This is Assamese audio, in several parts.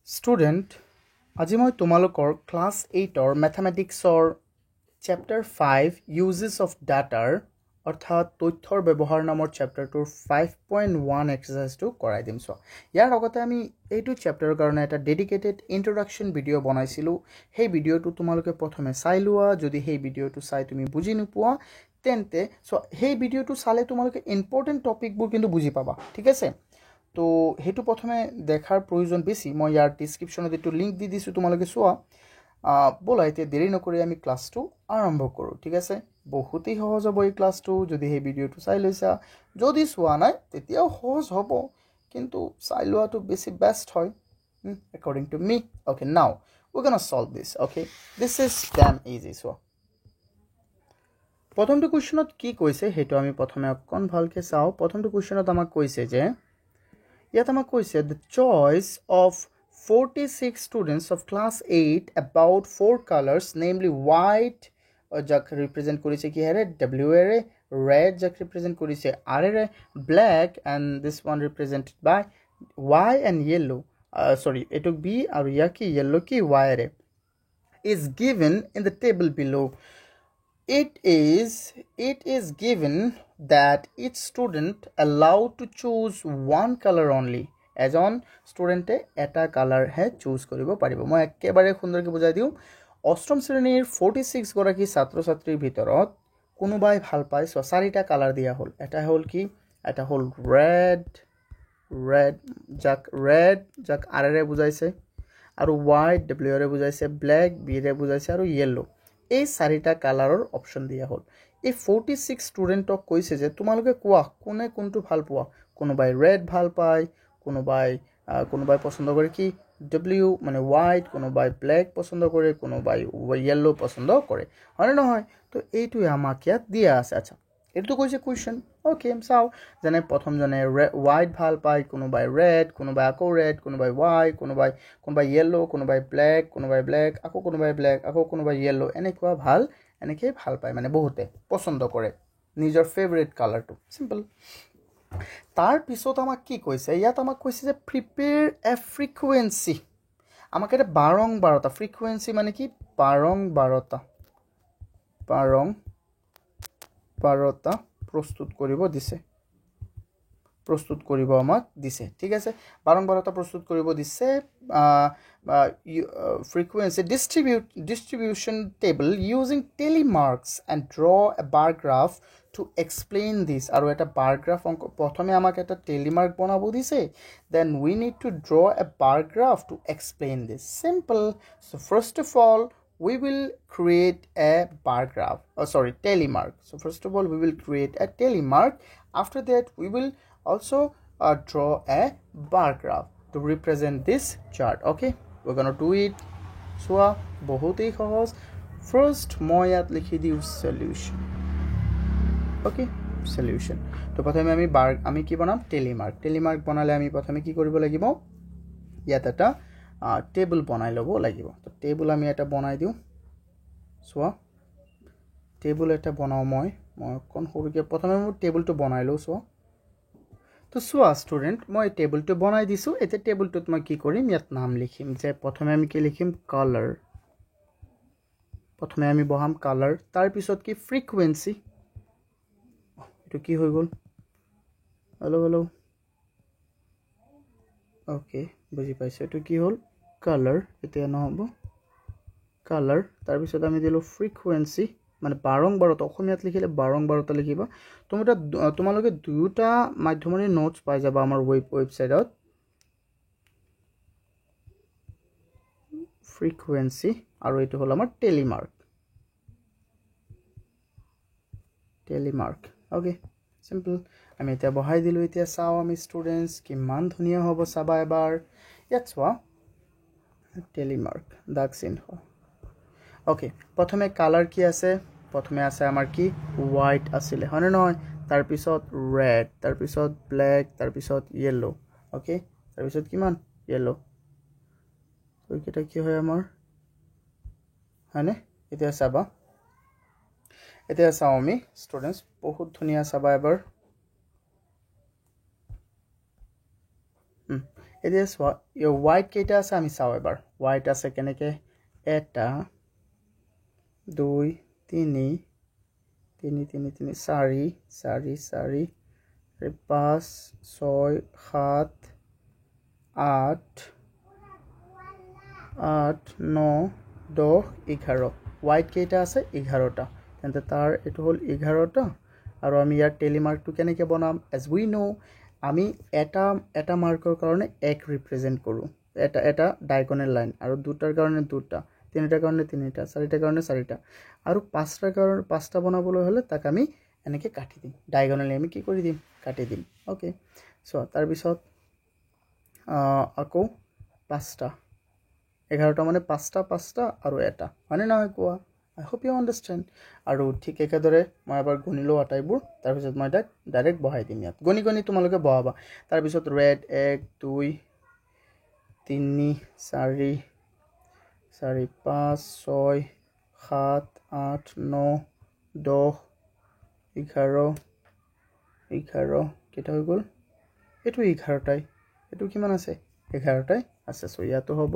Student, আজি মই তোমালোকৰ ক্লাছ 8ৰ মেথমেটিক্সৰ চেপ্টাৰ 5 ইউজেছ অফ ডাটাৰ অৰ্থাৎ তথ্যৰ ব্যৱহাৰ নামৰ চেপ্টাৰটোৰ 5.1 এক্সাৰচাইজটো কৰাই দিম। ইয়াৰ লগতে আমি এইটো চেপ্টাৰৰ কাৰণে এটা ডেডিকেটেড ইন্ট্ৰডাকশ্যন ভিডিঅ' বনাইছিলোঁ। সেই ভিডিঅ'টো তোমালোকে প্ৰথমে চাই লোৱা। যদি সেই ভিডিঅ'টো চাই তুমি বুজি নোপোৱা তেন্তে সেই ভিডিঅ'টো চালে তোমালোকে ইম্পৰ্টেণ্ট টপিকবোৰ কিন্তু বুজি পাবা, ঠিক আছে? তো সেইটো প্ৰথমে দেখাৰ প্ৰয়োজন বেছি। মই ইয়াৰ ডিছক্ৰিপশ্যনত এইটো লিংক দি দিছোঁ, তোমালোকে চোৱা। ব'লা এতিয়া দেৰি নকৰি আমি ক্লাছটো আৰম্ভ কৰোঁ, ঠিক আছে? বহুতেই সহজ হ'ব এই ক্লাছটো যদি সেই ভিডিঅ'টো চাই লৈছা। যদি চোৱা নাই তেতিয়াও সহজ হ'ব, কিন্তু চাই লোৱাটো বেছি বেষ্ট হয় according to me. Okay, now we're gonna solve this. Okay, this is damn easy. চোৱা, প্ৰথমটো কুৱেশ্যনত কি কৈছে সেইটো আমি প্ৰথমে অকণ ভালকৈ চাওঁ। প্ৰথমটো কুৱেশ্যনত আমাক কৈছে যে ইয়াত আমাক কৈছে the choice of 46 students of class 8 about 4 colors, namely white, যাক ৰিপ্ৰেজেণ্ট কৰিছে কি হেৰে W এৰে, red যাক ৰিপ্ৰেজেণ্ট কৰিছে R array, black and this one represented by Y and yellow, sorry এইটো B আৰু ইয়াৰ কি yellow কি Y array, is given in the table below. It is given that each student allowed to choose one color only. এজন ষ্টুডেণ্টে এটা কালাৰহে চুজ কৰিব পাৰিব। মই একেবাৰে সুন্দৰকৈ বুজাই দিওঁ। অষ্টম শ্ৰেণীৰ 46 গৰাকী ছাত্ৰ ছাত্ৰীৰ ভিতৰত কোনোবাই ভাল পায়, চাৰিটা কালাৰ দিয়া হ'ল। এটা হ'ল কি, এটা হ'ল ৰেড যাক R এৰে বুজাইছে, আৰু হোৱাইট W এৰে বুজাইছে, ব্লেক B এৰে বুজাইছে, আৰু য়েল্লো। এই চাৰিটা কালাৰৰ অপশ্যন দিয়া হ'ল। এই 46 ষ্টুডেণ্টক কৈছে যে তোমালোকে কোৱা কোনে কোনটো ভাল পোৱা। কোনোবাই ৰেড ভাল পায়, কোনোবাই পচন্দ কৰে কি W মানে হোৱাইট, কোনোবাই ব্লেক পচন্দ কৰে, কোনোবাই য়েল্লো পচন্দ কৰে, হয়নে নহয়? তো এইটোৱে আমাক ইয়াত দিয়া আছে। আচ্ছা, এইটো কৈছে কুৱেশ্যন। অ'কে, চাওঁ। যেনে প্ৰথমজনে হোৱাইট ভাল পায়, কোনোবাই ৰেড, কোনোবাই আকৌ ৰেড, কোনোবাই হোৱাইট, কোনোবাই য়েল্লো, কোনোবাই ব্লেক, আকৌ কোনোবাই ব্লেক, আকৌ কোনোবাই য়েল্লো, এনেকৈ ভাল পায়, মানে বহুতে পচন্দ কৰে নিজৰ ফেভৰেট কালাৰটো। চিম্পল। তাৰপিছত আমাক কি কৈছে, ইয়াত আমাক কৈছে যে প্ৰিপেয়াৰ এ ফ্ৰিকুৱেঞ্চি। আমাক এটা বাৰংবাৰতা, ফ্ৰিকুৱেঞ্চি মানে কি বাৰংবাৰতা প্ৰস্তুত কৰিব আমাক দিছে, ঠিক আছে? বাৰংবাৰতা প্ৰস্তুত কৰিব দিছে। Frequency distribution table using tally marks and draw a bar graph to explain this. আৰু এটা বাৰ গ্ৰাফ প্ৰথমে আমাক এটা টেলিমাৰ্ক বনাব দিছে, then we need to draw a bar graph to explain this. Simple. So' first of all we will create a bar graph, telemark. So first of all we will create a telemark. After that we will also draw a bar graph to represent this chart. Okay, we're gonna do it. So bahutei সহজ. First মই ইয়াত লিখি দিও solution. Okay, solution. তো প্ৰথমে আমি কি বনাম, টেলিমাৰ্ক বনালে আমি প্ৰথমে কি কৰিব লাগিব, ইয়াত এটা টেবল বনাই ল'ব লাগিব। তো টেবল আমি এটা বনাই দিওঁ। চোৱা, টেবল এটা বনাওঁ মই অকণ সৰুকৈ প্ৰথমে মোৰ টেবলটো বনাই লওঁ। তো চোৱা ষ্টুডেণ্ট, মই টেবলটো বনাই দিছোঁ। এতিয়া টেবলটোত মই কি কৰিম, ইয়াত নাম লিখিম। যে প্ৰথমে আমি কি লিখিম, কালাৰ। প্ৰথমে আমি বহাম কালাৰ। তাৰপিছত কি, ফ্ৰিকুৱেঞ্চি। এইটো কি হৈ গ'ল, হেল্ল'। অ'কে, বুজি পাইছোঁ। এইটো কি হ'ল, কালাৰ। এতিয়া নহ'ব, কালাৰ। তাৰপিছত আমি দিলোঁ ফ্ৰিকুৱেঞ্চি, মানে বাৰংবাৰতা। অসমীয়াত লিখিলে বাৰংবাৰতা লিখিবা। তোমালোকে দুয়োটা মাধ্যমৰে নোটছ পাই যাবা আমাৰ ৱেবছাইটত। ফ্ৰিকুৱেঞ্চি, আৰু এইটো হ'ল আমাৰ টেলিমাৰ্ক। Okay, simple. আমি এতিয়া বহাই দিলোঁ। এতিয়া চাওঁ আমি ষ্টুডেণ্টছ, কিমান ধুনীয়া হ'ব চাবা এবাৰ। ইয়াত চোৱা, টেলিমাৰ্ক দাগ চিহ্ন। অ'কে, প্ৰথমে কালাৰ কি আছে, প্ৰথমে আছে আমাৰ কি, হোৱাইট আছিলে, হয়নে নহয়? তাৰপিছত ৰেড, তাৰপিছত ব্লেক, তাৰপিছত য়েল্লো। অ'কে, তাৰপিছত কিমান, য়েল্লো। এইকেইটা কি হয় আমাৰ, হয়নে? এতিয়া চাওঁ আমি ষ্টুডেণ্টছ, বহুত ধুনীয়া চাবা এবাৰ। এতিয়া চোৱা হোৱাইট কেইটা আছে আমি চাওঁ এবাৰ হোৱাইট আছে কেনেকৈ 1 2 3 3 3 3 4 4 4 5 6 7 8 8 9 10 11 হোৱাইট কেইটা আছে 11টা তেন্তে তাৰ এইটো হ'ল 11টা আৰু আমি ইয়াৰ টেলিমাৰ্কটো কেনেকৈ বনাম এজ উই নো আমি এটা মাৰ্কৰ কাৰণে 1 ৰিপ্ৰেজেণ্ট কৰোঁ এটা ডায়গনেল লাইন আৰু দুটাৰ কাৰণে দুটা তিনিটাৰ কাৰণে তিনিটা চাৰিটাৰ কাৰণে চাৰিটা আৰু পাঁচটা বনাবলৈ হ'লে তাক আমি এনেকৈ কাটি দিম ডায়গনেলি আমি কি কৰি দিম কাটি দিম অ'কে চ' তাৰপিছত আকৌ 5টা 11টা মানে 5টা আৰু এটা মানে নহয় কোৱা I hope you understand আৰু ঠিক একেদৰে মই এবাৰ গণিলোঁ আটাইবোৰ তাৰপিছত মই ডাইৰেক্ট বহাই দিম ইয়াত গণি তোমালোকে বহাবা তাৰপিছত ৰেড 1 2 3 4 4 5 6 7 8 9 10 11 কেইটা হৈ গ'ল এইটো 11টাই এইটো কিমান আছে 11টাই আছে চ' ইয়াতো হ'ব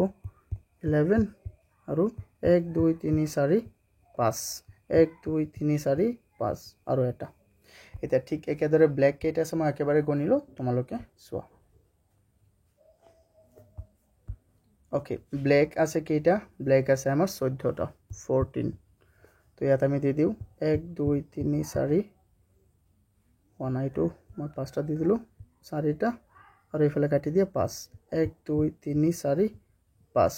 11 আৰু 1 2 3 4 5 1 2 3 4 5 আৰু এটা এতিয়া ঠিক একেদৰে ব্লেক কেইটা আছে মই একেবাৰে গণিলোঁ তোমালোকে চোৱা ওকে ব্লেক আছে কেইটা ব্লেক আছে আমাৰ 14টা 14 তো ইয়াত আমি দি দিওঁ 1 2 3 4 1 মই 5টা দি দিলোঁ 4টা আৰু এইফালে কাটি দিয়া 5 1 2 3 4 5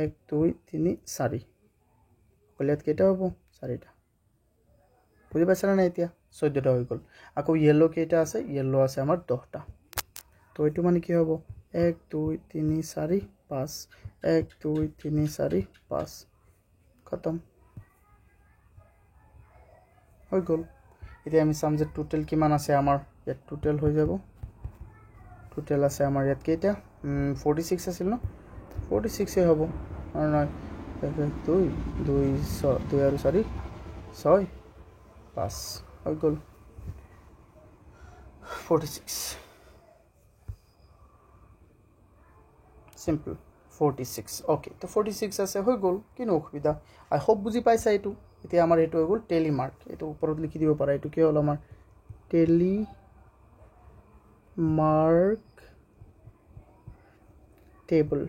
1 2 3 4 কলিয়াত কেইটা হ'ব 4টা বুজি পাইছানে নাই এতিয়া 14টা হৈ গ'ল আকৌ ইয়েলো কেইটা আছে ইয়েলো আছে আমাৰ 10টা তো এইটো মানে কি হ'ব 1 2 3 4 5 1 2 3 4 5 খতম হৈ গ'ল এতিয়া আমি চাম যে টোটেল কিমান আছে আমাৰ ইয়াত টোটেল হৈ যাব টোটেল আছে আমাৰ ইয়াত কেইটা 46 আছিল ন 46 হ'ব আৰু নহয় 2 আৰু 4 6 5 হৈ গ'ল 46 simple 46 ওকে তো 46 আছে হৈ গ'ল কিনো অসুবিধা আই হোপ বুজি পাইছা এইটো এতিয়া আমাৰ এইটো হৈ গ'ল টেলিমাৰ্ক এইটো ওপৰত লিখি দিব পাৰা এইটো কি হ'ল আমাৰ টেলিমাৰ্ক টেবল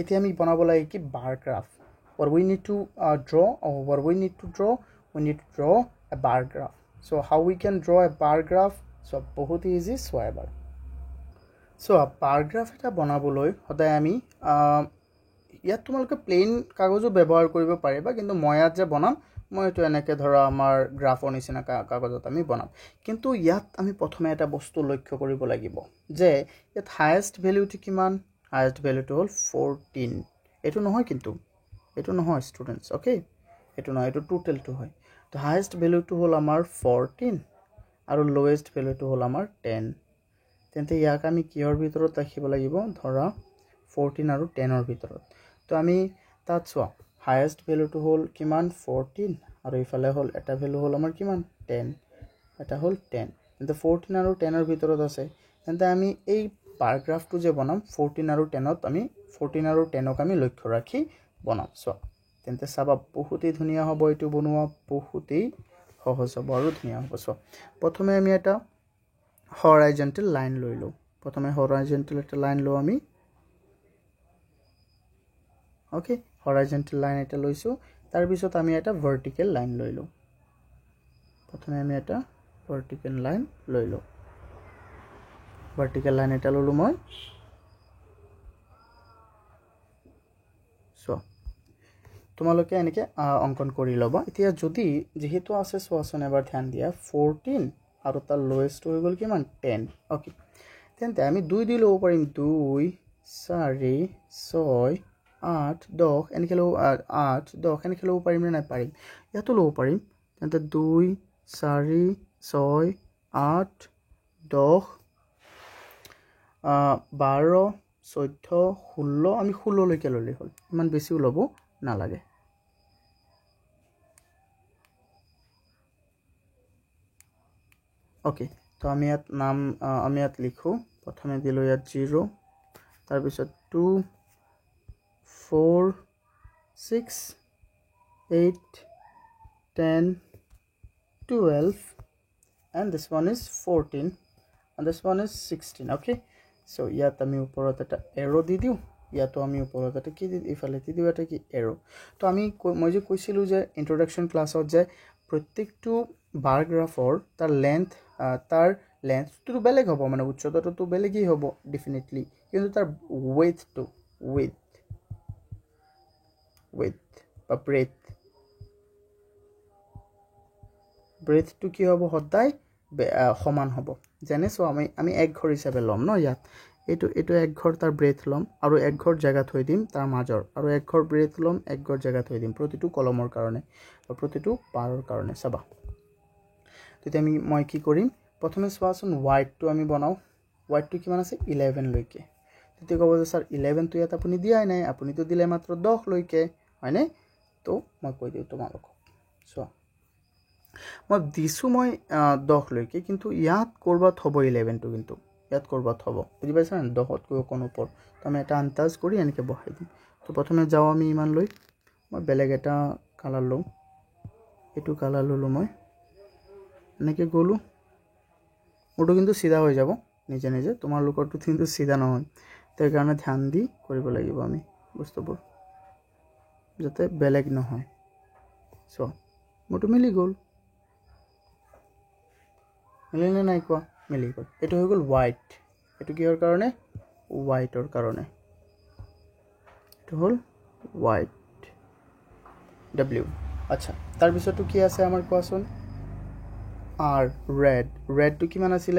এতিয়া আমি বনাব লাগে কি বাৰ graph what we need to draw we need to draw a bar graph so how we can draw a bar graph so বহুত ইজি চোৱা এবাৰ চ' বাৰ গ্ৰাফ এটা বনাবলৈ সদায় আমি ইয়াত তোমালোকে প্লেইন কাগজো ব্যৱহাৰ কৰিব পাৰিবা কিন্তু মই ইয়াত যে বনাম মই এইটো এনেকৈ ধৰা আমাৰ গ্ৰাফৰ নিচিনা কাগজত আমি বনাম কিন্তু ইয়াত আমি প্ৰথমে এটা বস্তু লক্ষ্য কৰিব লাগিব যে ইয়াত হায়েষ্ট ভেলিউটো কিমান হায়েষ্ট ভেলিউটো হ'ল 14 এইটো নহয় কিন্তু এইটো নহয় ষ্টুডেণ্টছ অ'কে এইটো নহয় এইটো টোটেলটো হয় তো হায়েষ্ট ভেলিউটো হ'ল আমাৰ 14 আৰু লোৱেষ্ট ভেলিউটো হ'ল আমাৰ 10 তেন্তে ইয়াক আমি কিহৰ ভিতৰত ৰাখিব লাগিব ধৰা 14 আৰু 10ৰ ভিতৰত তো আমি তাত চোৱা হায়েষ্ট ভেলুটো হ'ল কিমান 14 আৰু ইফালে হ'ল এটা ভেলু হ'ল আমাৰ কিমান 10 এটা হ'ল 10 তেন্তে 14 আৰু 10ৰ ভিতৰত আছে তেন্তে আমি এই বাৰ গ্ৰাফটো যে বনাম 14 আৰু 10ত আমি 14 আৰু 10ক আমি লক্ষ্য ৰাখি বনাম চোৱা তেন্তে চাবা বহুতেই ধুনীয়া হ'ব এইটো বনোৱা বহুতেই সহজ হ'ব আৰু ধুনীয়া হ'ব চোৱা প্ৰথমে আমি এটা horizontal line লৈ লওঁ প্ৰথমে horizontal এটা লাইন লওঁ আমি ওকে horizontal line এটা লৈছো তাৰ পিছত আমি এটা vertical line লৈ লওঁ প্ৰথমে আমি এটা vertical line লৈ লওঁ vertical line এটা ললো মই সো তোমালোকে এনেকে অঙ্কন কৰি লবা এতিয়া যদি যেহেতু আছে সোয়াসন এবাৰ ধ্যান দিয়া 14 আৰু তাৰ লোয়েষ্ট হৈ গল কিমান 10 ওকে তেন্তে আমি 2 দি লব পাৰিম 2 4 6 8 10 এনেকে লও 8 10 এনেকে লব পাৰিম নে নাই পাৰিম ইয়াতো লব পাৰিম তেন্তে 2 4 6 8 10 12 14 16 আমি 16 লৈকে ললে হল ইমান বেছি লব নালাগে ওকে তো আমি ইয়াত নাম আমি ইয়াত লিখো প্ৰথমে দিলোঁ ইয়াত 0 তাৰপিছত 2 4 6 8 10 12 and this one is 14 and this one is 16 okay so ইয়াত আমি ওপৰত এটা এৰো দি দিও ইয়াতো আমি ওপৰত এটা কি দি ইফালে দি দিও এটা কি এৰো তো আমি মই যে কৈছিলো যে ইন্ট্ৰোডাকশন ক্লাছত যে প্ৰত্যেকটো বাৰ গ্ৰাফৰ তাৰ লেন্থটো বেলেগ হ'ব মানে উচ্চতাটো বেলেগই হ'ব ডেফিনেটলি কিন্তু তাৰ উইডথটো width বা breadth কি হ'ব সদায় সমান হ'ব যেনে সো আমি এক ঘৰ হিচাপে লম ন ইয়াত এটো এক ঘৰ তাৰ breadth লম আৰু এক ঘৰ জায়গা থৈ দিম তাৰ মাজৰ আৰু এক ঘৰ breadth লম এক ঘৰ জায়গা থৈ দিম প্ৰতিটো কলমৰ কাৰণে আৰু প্ৰতিটো বাৰৰ কাৰণে চাবা তেতিয়া মই কি কৰিম প্ৰথমে চোৱাচোন ওয়াইডটো আমি বনাও ওয়াইডটো কিমান আছে 11 লৈকে তেতিয়া ক'ব যে স্যাৰ 11 টো ইয়াত আপুনি দিয়াই নাই আপুনি তো দিলে মাত্ৰ 10 লৈকে হয়নে তো মই কৈ দিও তোমালোকক চোৱা মই দিছো মই 10 লৈকে কিন্তু ইয়াত কৰবাত হ'ব 11 টো কিন্তু ইয়াত কৰবাত হ'ব বুজি পাইছা না 10 তকৈ কোন ওপৰ তো আমি এটা আন্দাজ কৰি এনেকে বহাই দিম তো প্ৰথমে যাও আমি ইমান লৈ মই বেলেগ এটা কালাৰ লও এটো কালাৰ ললো মই এনেকে গলো ওটো কিন্তু সিধা হৈ যাব নিজে নিজে তোমাৰ লোকৰটো কিন্তু সিধা নহয় তাৰ কাৰণে ধ্যান দি কৰিব লাগিব আমি বস্তুবোৰ যাতে বেলেগ নহয় সো মোটো মিলি গল মিলিনে নাই কোৱা মিলি গল এটো হৈ গল হোৱাইট এটো কিহৰ কাৰণে হোৱাইটৰ কাৰণে এটো হল হোৱাইট w আচ্ছা তাৰ পিছতো কি আছে আমাৰ কোৱাচোন r red to কিমান আছিল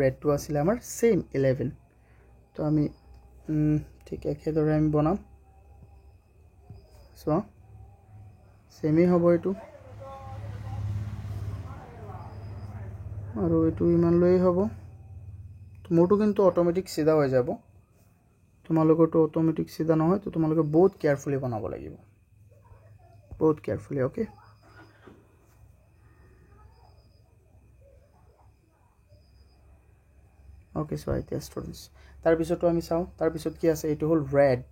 red to আছিল আমাৰ সেম 11 তো আমি ঠিক আছে ধৰে আমি বনাম সো সেমি হ'ব এটো আৰু এটো ইমান লৈ হ'ব তোমাৰটো কিন্তু অটোমেটিক সিধা হৈ যাব তোমালোকৰটো অটোমেটিক সিধা নহয় তো তোমালোকে বহুত কেয়াৰফুলি বনাব লাগিব বহুত কেয়াৰফুলি ওকে okay so এতিয়া স্টুডেন্টস তাৰ পিছতো আমি চাও তাৰ পিছত কি আছে এটো হল red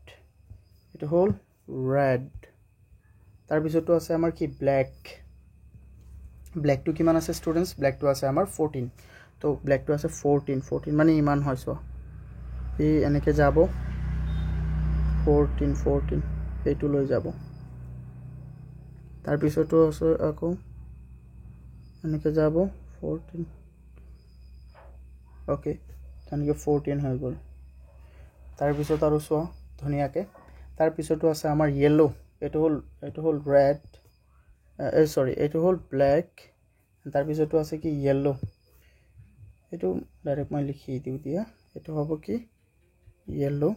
তাৰ পিছতো আছে আমাৰ কি black to কিমান আছে স্টুডেন্টস black to আছে আমাৰ 14 তো black to আছে 14 মানে ইমান হয়ছো এই এনেকে যাব 14 এইটো লৈ যাব তাৰ পিছতো আছে আকৌ এনেকে যাব 14 ওকে তানকে 14 হৈ গল তাৰ পিছত আৰু সোৱা ধুনিয়াকে তাৰ পিছতো আছে আমাৰ yellow এটো হল red sorry এটো হল black তাৰ পিছতো আছে কি yellow এটো ডাইৰেক্ট মই লিখি দিও দিয়া এটো হ'ব কি yellow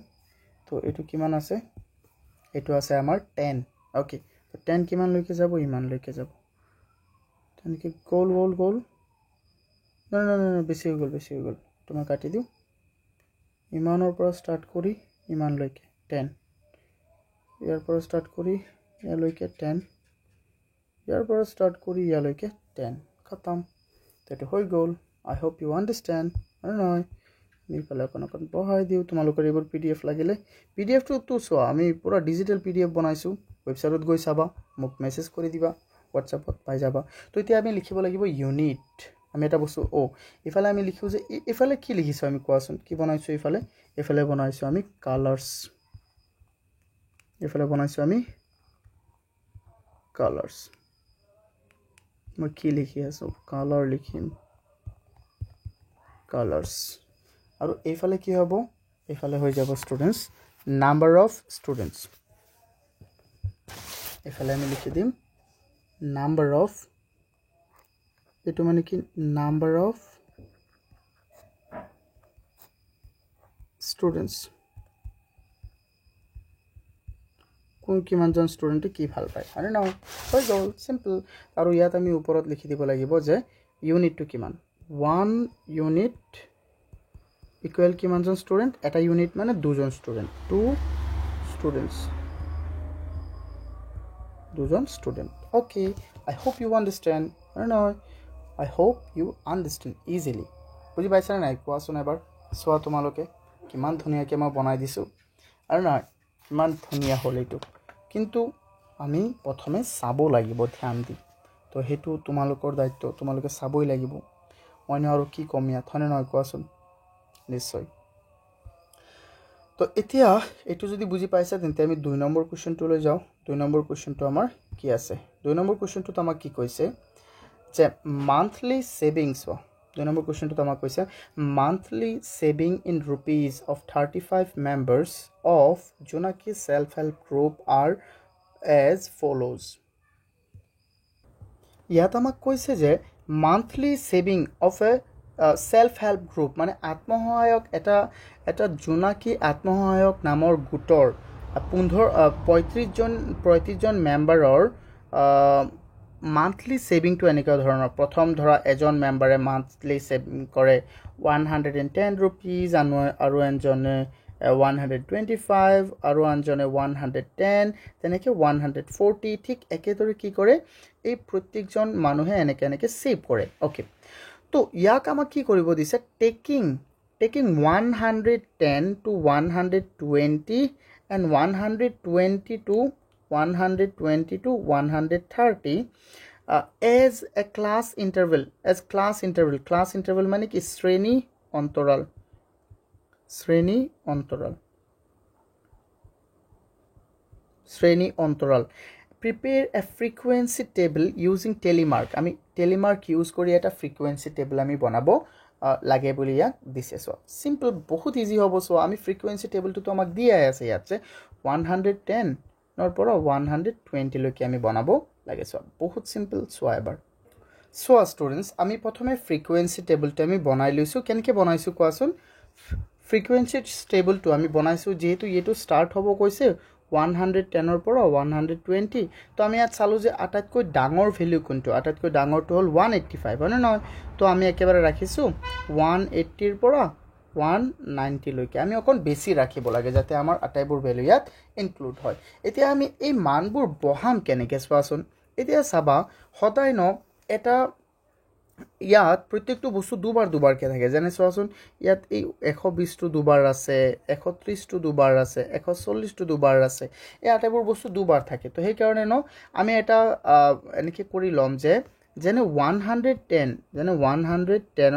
তো এটো কিমান আছে এটো আছে আমাৰ 10 ওকে তো 10 কিমান লৈকে যাব ইমান লৈকে যাব তানকে গোল না বেছি হৈ গল তুমি কাটি দিও ইমানৰ পৰা স্টাৰ্ট কৰি ইমান লৈকে 10 ইয়াৰ পৰা স্টাৰ্ট কৰি ইয়ালৈকে 10 ইয়াৰ পৰা স্টাৰ্ট কৰি ইয়ালৈকে 10 খতম তেটো হৈ গল আই হোপ ইউ আন্ডাৰস্ট্যান্ড আৰু নহয় নি পালে কোন বহাই দিও তোমালোকৰ এইবোৰ পিডিএফ লাগিলে পিডিএফ টো চোৱা আমি পুৰা ডিজিটাল পিডিএফ বনাইছো ওয়েবসাইটত গৈ চাবা মোক মেসেজ কৰি দিবা হোৱাটসএপত পাই যাবা তো এতিয়া আমি লিখিব লাগিব ইউনিট আমি এটা বস্তু ইফালে আমি লিখো যে ইফালে কি লিখিছো আমি কোৱাচোন কি বনাইছো ইফালে বনাইছো আমি কালাৰ্স ইফালে বনাইছো আমি কালাৰ্স মই কি লিখি আছো কালাৰ লিখিম কালাৰ্স আৰু ইফালে কি হ'ব ইফালে হৈ যাব স্টুডেন্টস নাম্বাৰ অফ স্টুডেন্টস ইফালে আমি লিখি দিম নাম্বাৰ অফ এটো মানে কি নাম্বাৰ অফ স্টুডেন্টস কোন কিমানজন স্টুডেন্টে কি ভাল পায় আৰে না হৈ গল সিম্পল আৰু ইয়াত আমি ওপৰত লিখি দিব লাগিব যে ইউনিটটো কিমান 1 ইউনিট ইকুৱেল কিমানজন স্টুডেন্ট এটা ইউনিট মানে দুজন student 2 students okay I hope you understand I hope you understand easily বুজি পাইছা নাই কোৱাচোন এবাৰ চোৱা তোমালোকে কিমান ধুনীয়াকৈ মই বনাই দিছোঁ আৰু নহয় ইমান ধুনীয়া হ'ল এইটো কিন্তু আমি প্ৰথমে চাব লাগিব ধ্যান দি তো সেইটো তোমালোকৰ দায়িত্ব তোমালোকে চাবই লাগিব মইনো আৰু কি কম ইয়াত হয়নে নহয় কোৱাচোন নিশ্চয় তো এতিয়া এইটো যদি বুজি পাইছা তেন্তে আমি 2 নম্বৰ কোৱেশ্চনটোলৈ যাওঁ 2 নম্বৰ কোৱেশ্চনটো আমাৰ কি আছে 2 নম্বৰ কোৱেশ্চনটোত আমাক কি কৈছে যে মান্থলি সেভিংস 2 নম্বৰ কোৱেশ্চনটোত আমাক কৈছে monthly saving in rupees of 35 members of Jonaki self-help group are as follows ইয়াত আমাক কৈছে যে monthly saving of A self-help group মানে আত্মসহায়ক এটা জোনাকী আত্মসহায়ক নামৰ গোটৰ 35 জন মেম্বাৰৰ মান্থলি সেভিংটো এনেকুৱা ধৰণৰ প্ৰথম ধৰা এজন মেম্বাৰে মান্থলি সেভিং কৰে 110 rupees আৰু এজনে 125 আৰু আনজনে 110 তেনেকৈ 140 ঠিক একেদৰে কি কৰে এই প্ৰত্যেকজন মানুহে এনেকৈ সেভ কৰে ওকে তো ইয়াক আমাক কি কৰিব দিছে taking 110 to 120 and 120 to 130 as a class interval মানে কি শ্ৰেণী অন্তৰাল prepare a frequency table using telemark আমি telemark use কৰি এটা frequency table আমি বনাব লাগে বুলি ইয়াক দিছে সো সিম্পল বহুত ইজি হ'ব সো আমি frequency table টো আমাক দিয়া আছে ইয়াত যে 110 নৰ পৰা 120 লৈকে আমি বনাব লাগে সো বহুত সিম্পল সো এবাৰ সো স্টুডেন্টস আমি প্ৰথমে frequency table টো আমি বনাই লৈছো কেনকে বনাইছো কোৱাচোন frequency table টো আমি বনাইছো যেহেতু এটো স্টাৰ্ট হ'ব কৈছে 110 ৰ পৰা 120 তো আমি ইয়াত চালো যে আটাইতকৈ ডাঙৰ ভ্যালু কোনটো আটাইতকৈ ডাঙৰটো হ'ল 185 হয় নহয় তো আমি একেবাৰে ৰাখিছো 180 ৰ পৰা 190 লৈকে আমি অকন বেছি ৰাখিব লাগে যাতে আমাৰ আটাইবোৰ ভ্যালু ইয়াত ইনক্লুড হয় এতিয়া আমি এই মানবোৰ বহাম কেনেকৈ চোৱাচোন এতিয়া চাবা সদায় ন এটা ইয়াত প্ৰত্যেকটো বস্তু দুবাৰকে থাকে যেনে চোৱাচোন ইয়াত এই 120 টো দুবাৰ আছে 130 টো দুবাৰ আছে 140 টো দুবাৰ আছে এই আটাইবোৰ বস্তু দুবাৰ থাকে তো সেই কাৰণে ন আমি এটা এনেকৈ কৰি লম যে যেনে 110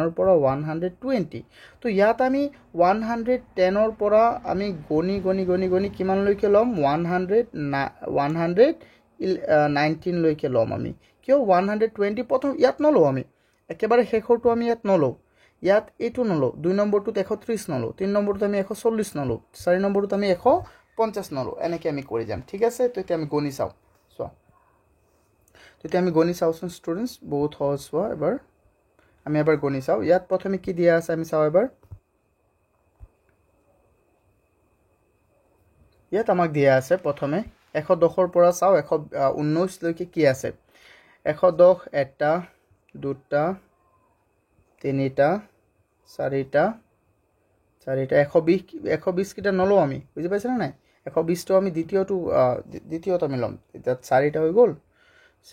ৰ পৰা 120 তো ইয়াত আমি 110 ৰ পৰা আমি গনি কিমান লৈকে লম 119 লৈকে লম আমি কিয় 120 প্ৰথম ইয়াত নলও আমি একেবাৰে শেষৰটো আমি ইয়াত নলও ইয়াত এটো নলও 2 নম্বৰটোত 130 নলও 3 নম্বৰটোত আমি 140 নলও 4 নম্বৰটোত আমি 150 নলও এনেকৈ আমি কৰি যাম ঠিক আছে তো এতিয়া আমি গনি চাও সো তো এতিয়া আমি গনি চাওচোন স্টুডেন্টস বহুত সহজ হোৱা এবাৰ আমি এবাৰ গনি চাও ইয়াত প্ৰথমে কি দিয়া আছে আমি চাও এবাৰ ইয়াত আমাক দিয়া আছে প্ৰথমে 110 ৰ পৰা চাও 119 লৈকে কি আছে 110 এটা দুটা তিনিটা চাৰিটা 120 কিটা নলও আমি বুজি পাইছা না নাই 120 টো আমি দ্বিতীয়টো আমি লম এটা চাৰিটা হৈ গল 4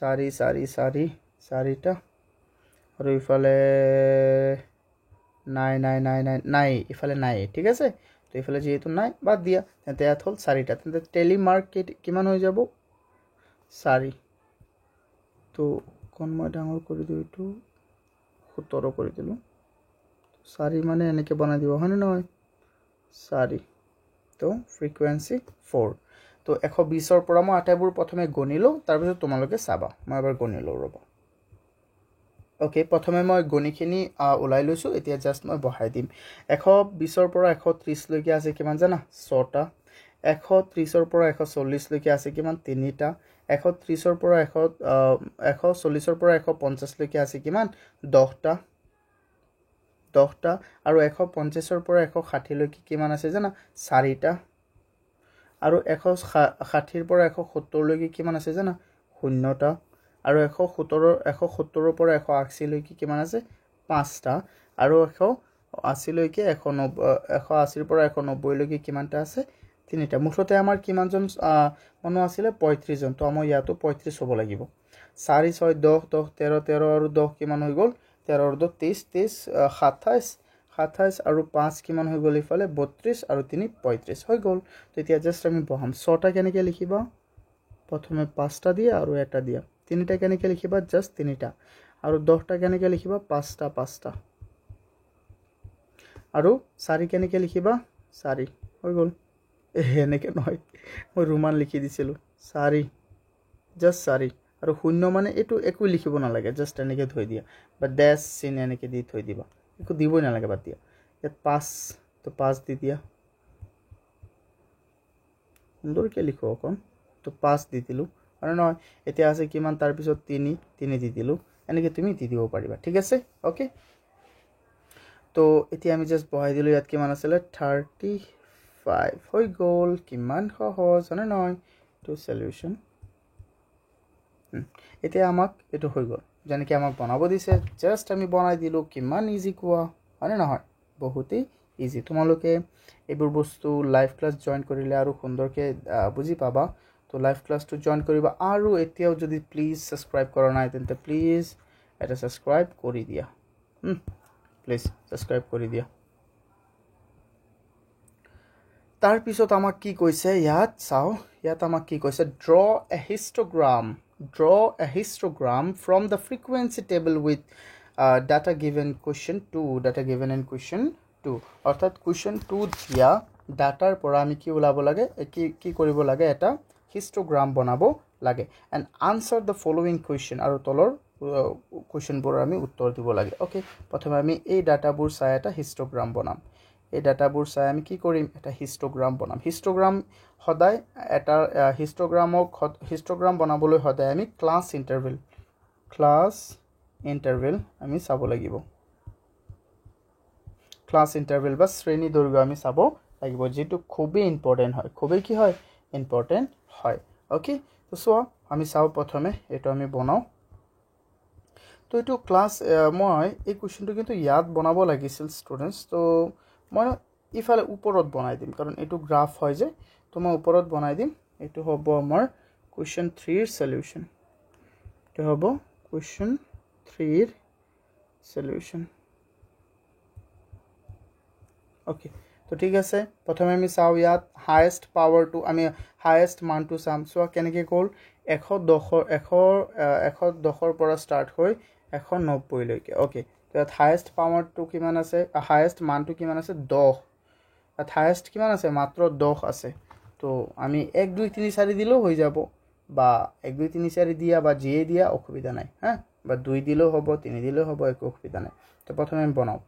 আৰু ইফালে নাই ইফালে নাই ঠিক আছে তো ইফালে যেহেতু নাই বাদ দিয়া তেন্তে ইয়াত হল 4টা তেন্তে টেলিমার্ক কিমান হৈ যাব 4 তো কোন মই ডাঙৰ কৰি দিও এটো 17 কৰি দিলো 4 মানে এনেকৈ বনাই দিব হয় নহয় 4 তো ফ্ৰিকুৱেন্সি 4 তো 120 ৰ পৰা মই আটাইবোৰ প্ৰথমে গনিলো তাৰ পিছত তোমালোকে চাবা মই এবাৰ গনিলো ৰবা ওকে প্ৰথমে মই গনিখিনি উলাই লৈছো এতিয়া জাস্ট মই বহাই দিম 120 ৰ পৰা 130 লৈকে আছে কিমান জানা 6টা 130 ৰ পৰা 140 লৈকে আছে কিমান 3টা 130 ৰ পৰা 140 ৰ পৰা 150 লৈকে আছে কিমান 10টা আৰু 150 ৰ পৰা 160 লৈকে কিমান আছে জানা 4টা আৰু 160 ৰ পৰা 170 লৈকে কিমান আছে জানা 0টা আৰু 170 ৰ পৰা 180 লৈকে কিমান আছে 5টা আৰু 180 লৈকে 180 ৰ পৰা 190 লৈকে কিমানটা আছে 3টা মুঠতে আমাৰ কিমানজন মানুহ আছিল 35 জন তো আমাৰ ইয়াতো 35 হ'ব লাগিব 4 6 10 10 13 13 আৰু 10 কিমান হৈ গল 13 আৰু 10 23 27 27 আৰু 5 কিমান হৈ গ'ল ইফালে 32 আৰু 3 35 হৈ গ'ল তো এতিয়া জাস্ট আমি বহাম 6টা কেনেকৈ লিখিবা প্ৰথমে 5টা দিয়া আৰু এটা দিয়া 3টা কেনেকৈ লিখিবা জাস্ট 3টা আৰু 10টা কেনেকৈ লিখিবা 5টা আৰু 4 কেনেকৈ লিখিবা 4 হৈ গ'ল এনেকৈ নহয় মই ৰোমান লিখি দিছিলোঁ 4 জাস্ট 4 আৰু শূন্য মানে এইটো একো লিখিব নালাগে জাস্ট এনেকৈ থৈ দিয়া বা ডেছ চিন এনেকৈ দি থৈ দিবা একো দিবই নালাগে বাদ দিয়া ইয়াত 5 তো 5 দি দিয়া সুন্দৰকৈ লিখো অকণ তো 5 দি দিলোঁ আৰু নহয় এতিয়া আছে কিমান তাৰপিছত 3 দি দিলোঁ এনেকৈ তুমি দি দিব পাৰিবা ঠিক আছে অ'কে তো এতিয়া আমি জাস্ট বহাই দিলোঁ ইয়াত কিমান আছিলে 35 হৈ গ'ল কিমান সহজ হয়নে নহয় তো সলিউশ্যন এতিয়া আমাক এইটো হৈ গ'ল যেনেকৈ আমাক বনাব দিছে জাস্ট আমি বনাই দিলোঁ কিমান ইজি কোৱা হয়নে নহয় বহুতেই ইজি তোমালোকে এইবোৰ বস্তু লাইভ ক্লাছ জইন কৰিলে আৰু সুন্দৰকৈ বুজি পাবা তো লাইভ ক্লাছটো জইন কৰিবা আৰু এতিয়াও যদি প্লিজ ছাবস্ক্ৰাইব কৰা নাই তেন্তে প্লিজ এটা ছাবস্ক্ৰাইব কৰি দিয়া প্লিজ ছাবস্ক্ৰাইব কৰি দিয়া তাৰপিছত আমাক কি কৈছে ইয়াত চাওঁ ইয়াত আমাক কি কৈছে draw a histogram from the frequency table with data given in question 2 অৰ্থাৎ question 2 দিয়া ডাটাৰ পৰা আমি কি ওলাব লাগে কি কৰিব লাগে এটা হিষ্টগ্ৰাম বনাব লাগে and answer the following question আৰু তলৰ কোৱেশ্চনবোৰ আমি উত্তৰ দিব লাগে ওকে প্ৰথমে আমি এই ডাটাবোৰ চাই এটা হিষ্টগ্ৰাম বনাম এই ডাটাবোৰ চাই আমি কি কৰিম এটা হিষ্টগ্ৰাম বনাম হিষ্টগ্ৰাম সদায় এটা হিষ্টগ্ৰাম বনাবলৈ সদায় আমি ক্লাছ ইণ্টাৰভেল আমি চাব লাগিব ক্লাছ ইণ্টাৰভেল বা শ্ৰেণী দৈৰ্ঘ্য আমি চাব লাগিব যেটো খুবেই ইম্পৰ্টেন্ট হয় খুবেই কি হয় ইম্পৰ্টেন্ট হয় ওকে তো চোৱা আমি চাও প্ৰথমে এটো আমি বনাও তো এটো ক্লাছ মই এই কোৱেশ্চনটো কিন্তু ইয়াত বনাব লাগিছিল ষ্টুডেন্টস তো মই ইফালে ওপৰত বনাই দিম কাৰণ এটো গ্ৰাফ হয় যে তো মই ওপৰত বনাই দিম এটো হ'ব আমাৰ কোৱেশ্চন 3 ৰ সলিউশন এটো হ'ব কোৱেশ্চন 3 ৰ সলিউশন ওকে তো ঠিক আছে প্ৰথমে আমি চাও ইয়াত হাইয়েস্ট পাৱাৰটো আমি হাইয়েস্ট মানটো চাম সো কেনেকৈ কল 110 পৰা ষ্টাৰ্ট হৈ 190 লৈকে ওকে তো ইয়াত হাইয়েস্ট পাৱাৰটো কিমান আছে হাইয়েস্ট মানটো কিমান আছে 10 ইয়াত হাইয়েস্ট কিমান আছে মাত্ৰ 10 আছে তো আমি 1 2 3 4 দিলেও হৈ যাব বা 1 2 3 4 দিয়া বা জিয়ে দিয়া অসুবিধা নাই হ্যাঁ বা 2 দিলেও হ'ব 3 দিলেও হ'ব একো অসুবিধা নাই তো প্ৰথমে আমি বনাও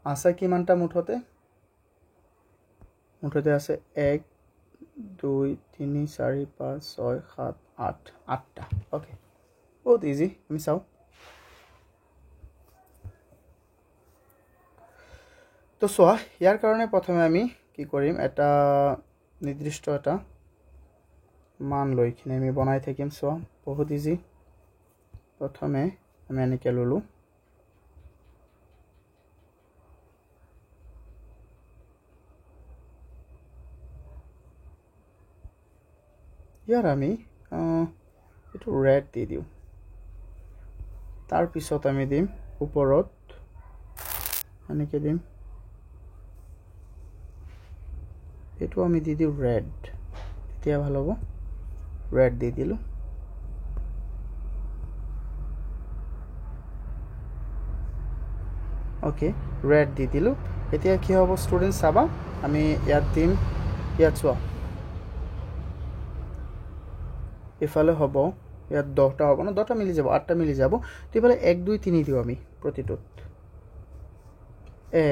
আছে কিমানটা মুঠতে আছে 1 2 3 4 5 6 7 8 8টা ওকে বহুত ইজি আমি চাও তো সোয়া ইয়াৰ কাৰণে প্ৰথমে আমি কি কৰিম এটা নিৰ্দিষ্ট এটা মান লৈ কিনে আমি বনাই থাকিম সোয়া বহুত ইজি প্ৰথমে আমি এনেকৈ ললো ইয়াৰ আমি এটো ৰেড দি দিও তাৰ পিছত আমি দিম ওপৰত এনেকৈ দিম এটো আমি দি দিও ৰেড তেতিয়া ভাল হ'ব ৰেড দি দিলো ওকে ৰেড দি দিলো এতিয়া কি হ'ব ষ্টুডেন্ট চাবা আমি ইয়াত দিম ইয়াত চোৱা ইফালে হ'ব ইয়াত 10টা হ'ব না 10টা মিলি যাব 8টা মিলি যাব তো ইফালে 1 2 3 দিও আমি প্ৰতিটোত 1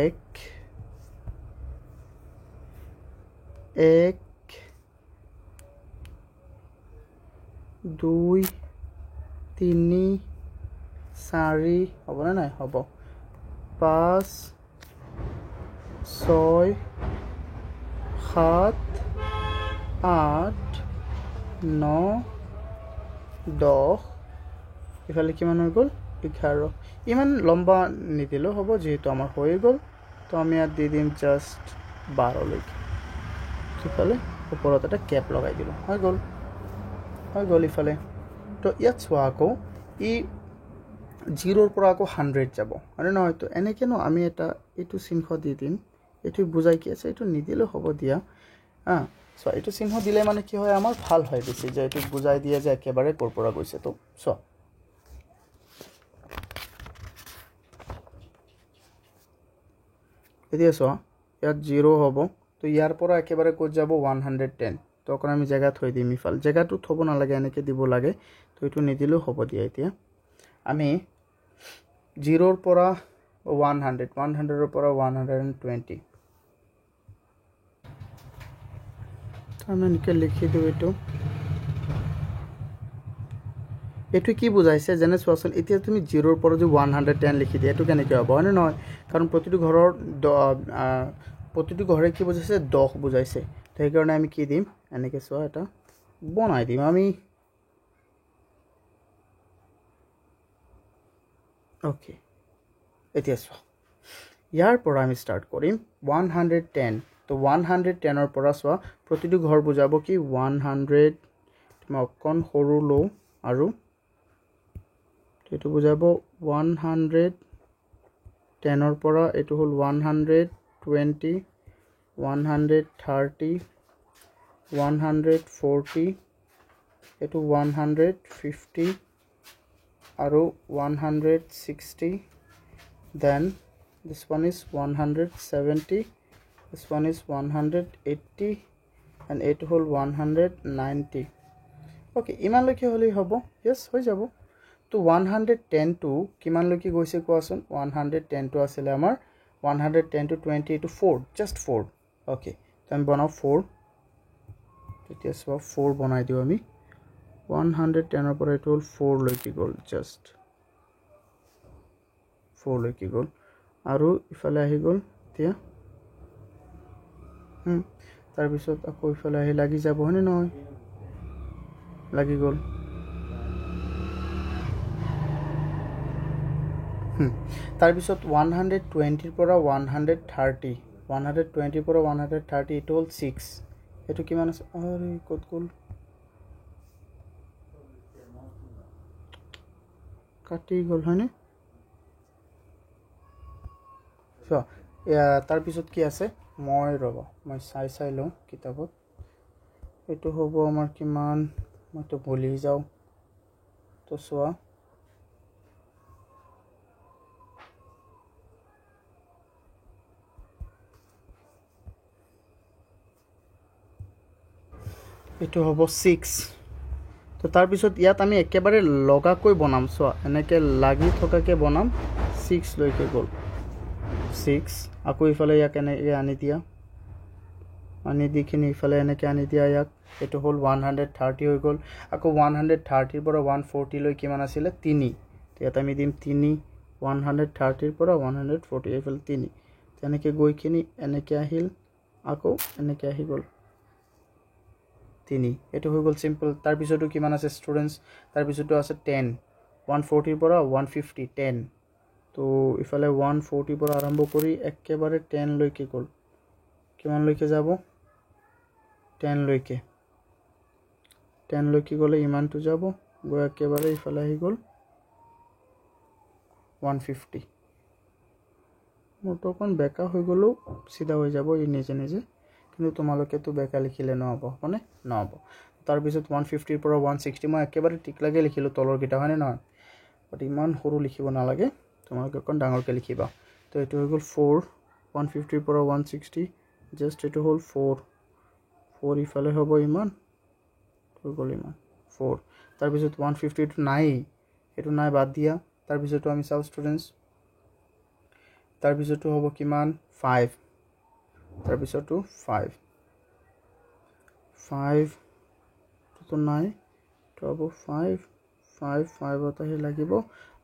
2 3 4 হ'ব না নাই হ'ব 5 6 7 8 9 10 ইফালে কিমান হৈ গ'ল 11 ইমান লম্বা নিদিলেও হ'ব যেহেতু আমাৰ হৈ গ'ল তো আমি ইয়াত দি দিম জাস্ট 12 লৈকে ইফালে ওপৰত এটা কেপ লগাই দিলো হৈ গ'ল ইফালে তো ইয়াত চোৱা আকৌ ই 0ৰ পৰা আকৌ 100 যাব মানে নহয় তো এনেকৈ ন আমি এটা এইটো চিহ্ন দি দিম এইটো বুজাই কি আছে এইটো নিদিলেও হ'ব দিয়া চ' এইটো চিহ্ন দিলে মানে কি হয় আমাৰ ভাল হয় বেছি যে এইটো বুজাই দিয়ে যে একেবাৰে ক'ৰ পৰা গৈছে তো চ' এতিয়া চোৱা ইয়াত 0 হ'ব তো ইয়াৰ পৰা একেবাৰে ক'ত যাব 110 তো অকণ আমি জেগা থৈ দিম ইফাল জেগাটো থ'ব নালাগে এনেকৈ দিব লাগে তো এইটো নিদিলেও হ'ব দিয়া এতিয়া আমি 0ৰ পৰা 100 100ৰ পৰা 120 আমি এনেকৈ লিখি দিওঁ এইটো কি বুজাইছে যেনে চোৱাচোন এতিয়া তুমি 0ৰ পৰা যদি 110 লিখি দিয়া এইটো কেনেকৈ হ'ব হয়নে নহয় কাৰণ প্ৰতিটো ঘৰে কি বুজাইছে 10 বুজাইছে তো সেইকাৰণে আমি কি দিম এনেকৈ চোৱা এটা বনাই দিম আমি ওকে এতিয়া চোৱা ইয়াৰ পৰা আমি ষ্টাৰ্ট কৰিম 110 তো 110ৰ পৰা চোৱা প্ৰতিটো ঘৰ বুজাব কি 100 মই অকণ সৰু লওঁ আৰু এইটো বুজাব 110ৰ পৰা এইটো হ'ল 120 130 140 এইটো 150 আৰু 160 then this one is 170 this one is 180 and এইটো হ'ল 190 ওকে ইমানলৈকে হ'লেই হ'ব ইয়েছ হৈ যাব তো 110 টো কিমানলৈকে গৈছে কোৱাচোন 110 টো আছিলে আমাৰ 110 to 20 to 4 just 4 ওকে তো আমি বনাও 4 তেতিয়া চোৱা 4 বনাই দিওঁ আমি 110ৰ পৰা এইটো হ'ল 4 লৈকে গ'ল জাষ্ট 4 লৈকে গ'ল আৰু ইফালে আহি গ'ল এতিয়া তাৰপিছত আকৌ ইফালে আহি লাগি যাব হয়নে নহয় লাগি গ'ল তাৰপিছত 120ৰ পৰা 130 120ৰ পৰা 130 এইটো হ'ল 6 এইটো কিমান আছে আৰে ক'ত গ'ল কাটি গ'ল হয়নে চোৱা তাৰপিছত কি আছে মই ৰ'ব মই চাই লওঁ কিতাপত এইটো হ'ব আমাৰ কিমান মইতো ভুলি যাওঁ তো চোৱা এইটো হ'ব 6 তো তাৰপিছত ইয়াত আমি একেবাৰে লগাকৈ বনাম চোৱা এনেকৈ লাগি থকাকৈ বনাম 6 লৈকে গ'ল 6 আকৌ ইফালে ইয়াক এনেকৈ আনি দিয়া আনি দিখিনি ইফালে এনেকৈ আনি দিয়া ইয়াক এইটো হ'ল 130 হৈ গ'ল আকৌ 130ৰ পৰা 140 লৈ কিমান আছিলে 3 ইয়াত আমি দিম 3 130ৰ পৰা 140 এইফালে 3 তেনেকৈ গৈখিনি এনেকৈ আহিল আকৌ এনেকৈ আহি গ'ল 3 এইটো হৈ গ'ল চিম্পল তাৰপিছতো কিমান আছে ষ্টুডেণ্টছ তাৰপিছতো আছে 10 140ৰ পৰা 150 10 তো ইফালে 140ৰ পৰা আৰম্ভ কৰি একেবাৰে 10 লৈকে গ'ল কিমানলৈকে যাব 10 লৈকে গ'লে ইমানটো যাব গৈ একেবাৰে ইফালে আহি গ'ল 150 মোৰটো অকণ বেকা হৈ গ'লেও চিধা হৈ যাব ই নিজে নিজে কিন্তু তোমালোকেতো বেকা লিখিলে নহ'ব হয়নে নহ'ব তাৰপিছত 150ৰ পৰা 160 মই একেবাৰে টিকলাকে লিখিলোঁ তলৰকেইটা হয়নে নহয় বাট ইমান সৰু লিখিব নালাগে তোমালোকে অকণ ডাঙৰকৈ লিখিবা তো এইটো হৈ গ'ল 4 150ৰ পৰা 160 জাষ্ট এইটো হ'ল 4 ইফালে হ'ব ইমান হৈ গ'ল ইমান 4 তাৰপিছত 150টো নাই এইটো নাই বাদ দিয়া তাৰপিছতো আমি চাওঁ ষ্টুডেণ্টছ তাৰপিছতো হ'ব কিমান 5 তাৰপিছতো 5 তো নাই তো হ'ব 5ত আহি লাগিব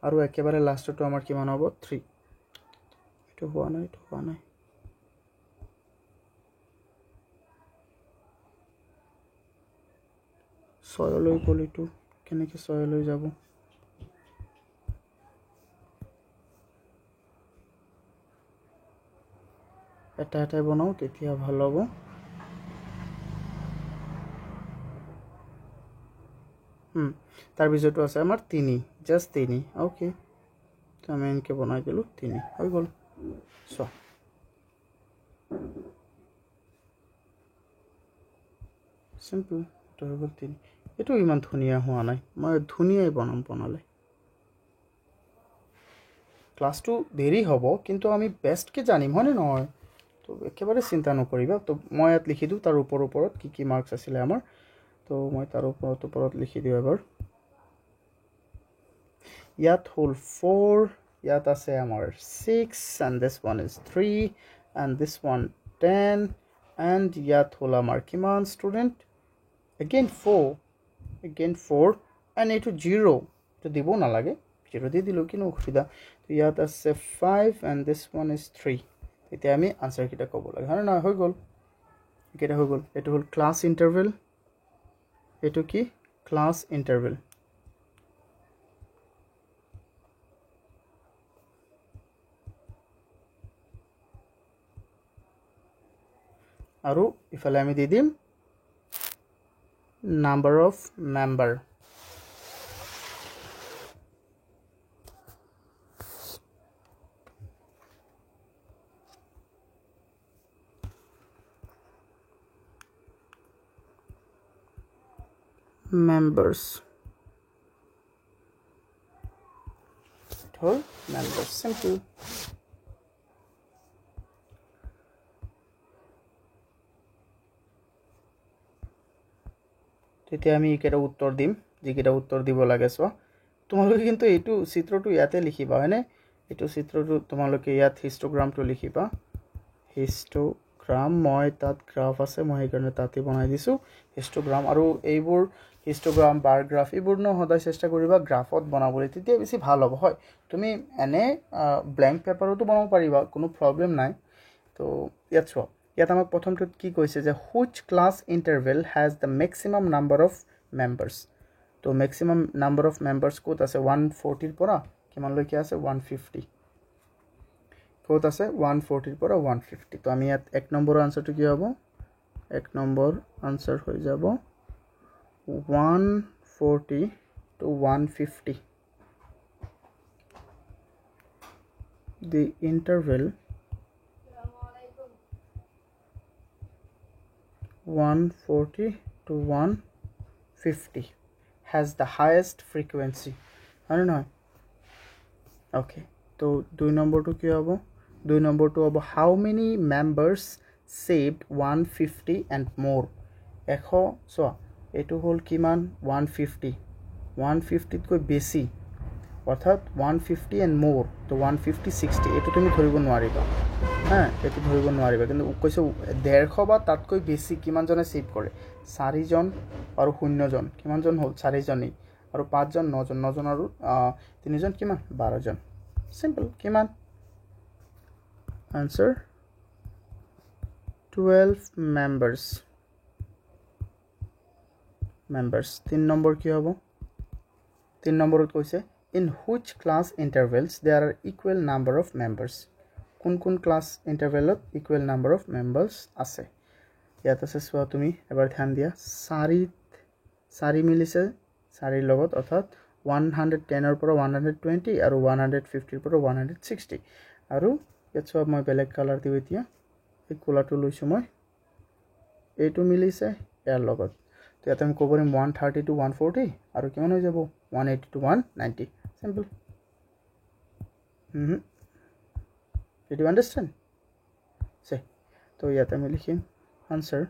আৰু একেবাৰে লাষ্টটো আমাৰ কিমান হ'ব 3 এইটো হোৱা নাই 6 লৈ গ'ল এইটো কেনেকৈ 6 লৈ যাব এটাই বনাওঁ তেতিয়া ভাল হ'ব তাৰপিছতো আছে আমাৰ 3 জাষ্ট 3 অ'কে তো আমি এনেকৈ বনাই দিলোঁ 3 হৈ গ'ল চ সিম্পল এটা হৈ গ'ল 3 এইটো ইমান ধুনীয়া হোৱা নাই মই ধুনীয়াই বনালে ক্লাছটো দেৰি হ'ব কিন্তু আমি বেষ্টকে জানিম হয়নে নহয় তো একেবাৰে চিন্তা নকৰিবা তো মই ইয়াত লিখি দিওঁ তাৰ ওপৰত কি মাৰ্কছ আছিলে আমাৰ তো মই তাৰ ওপৰত লিখি দিওঁ এবাৰ ইয়াত হ'ল 4 ইয়াত আছে আমাৰ 6 and this one is 3 and this one 10 and ইয়াত হ'ল আমাৰ কিমান ষ্টুডেণ্ট again 4 and এইটো 0 তো দিব নালাগে 0 দি দিলোঁ কিনো অসুবিধা তো ইয়াত আছে 5 and this one is 3 এতিয়া আমি আনসাৰ কিটা ক'ব লাগে হয় না হৈ গ'ল কিটা হৈ গ'ল এটো হ'ল ক্লাছ ইন্টাৰভেল এটো কি ক্লাছ ইন্টাৰভেল আৰু ইফালে আমি দি দিম number of member members whole members simple তেতিয়া আমি একেটা উত্তৰ দিম যেকেটা উত্তৰ দিব লাগে সো তোমালোকে কিন্তু এইটো চিত্ৰটো ইয়াতে লিখিবা হয়নে এইটো চিত্ৰটো তোমালোকে ইয়াত হিস্টোগ্ৰামটো লিখিবা হিস্টোগ্ৰাম মই তাত গ্ৰাফ আছে মই সেইকাৰণে তাতে বনাই দিছো হিস্টোগ্ৰাম আৰু এইবোৰ হিস্টোগ্ৰাম বাৰ গ্ৰাফ এইবোৰ ন সদায় চেষ্টা কৰিবা গ্ৰাফত বনাবলৈ তেতিয়া বেছি ভাল হ'ব হয় তুমি এনে ব্ল্যাঙ্ক পেপাৰতো বনাব পাৰিবা কোনো প্ৰবলেম নাই তো ইয়াত চোৱা ইয়াত আমাক প্ৰথমটো কি কৈছে যে which class interval has the maximum number of members তো maximum number of members কোত আছে 140 ৰ পৰা কিমান লৈকে আছে 150 কোত আছে 140 ৰ পৰা 150 তো আমি ইয়াত এক নম্বৰ আনসাৰটো কি হ'ব এক নম্বৰ আনসাৰ হৈ যাব 140 to 150 the interval 140 to 150 has the highest frequency I don't know okay so 2 number to ki hobo 2 number to hobo how many members saved 150 and more ekho so etu hol kiman 150 150 koi beshi অর্থাৎ 150 and more তো 150 60 এটো তুমি ধৰিব নোৱাৰিবা হ্যাঁ এটো ধৰিব নোৱাৰিবা কিন্তু কৈছো 150 বা তাতকৈ বেছি কিমান জনে সেভ কৰে 4 জন আৰু 0 জন কিমান জন হ'ল 4 জনই আৰু 5 জন 9 জন 9 জন আৰু 3 জন কিমান 12 জন সিম্পল কিমান आंसर 12 members 3 নম্বৰ কি হ'ব 3 নম্বৰত কৈছে in which class intervals there are equal number of members কোন class intervalot equal number of members আছে ইয়াত আছে সোৱা তুমি এবাৰ ধ্যান দিয়া সাৰি মিলিছে সাৰিৰ লগত অৰ্থাৎ 110 ৰ পৰা 120 আৰু 150 ৰ পৰা 160 আৰু ইয়াত সোৱা মই বেলেগ কালাৰ দিও এতিয়া এই কোলাটো লৈছো মই এইটো মিলিছে ইয়াৰ লগত তো ইয়াত আমি কবৰিম 130 to 140 আৰু কিমান হৈ যাব 180 to 190 simple did you understand say तो याते में लिखिए आंसर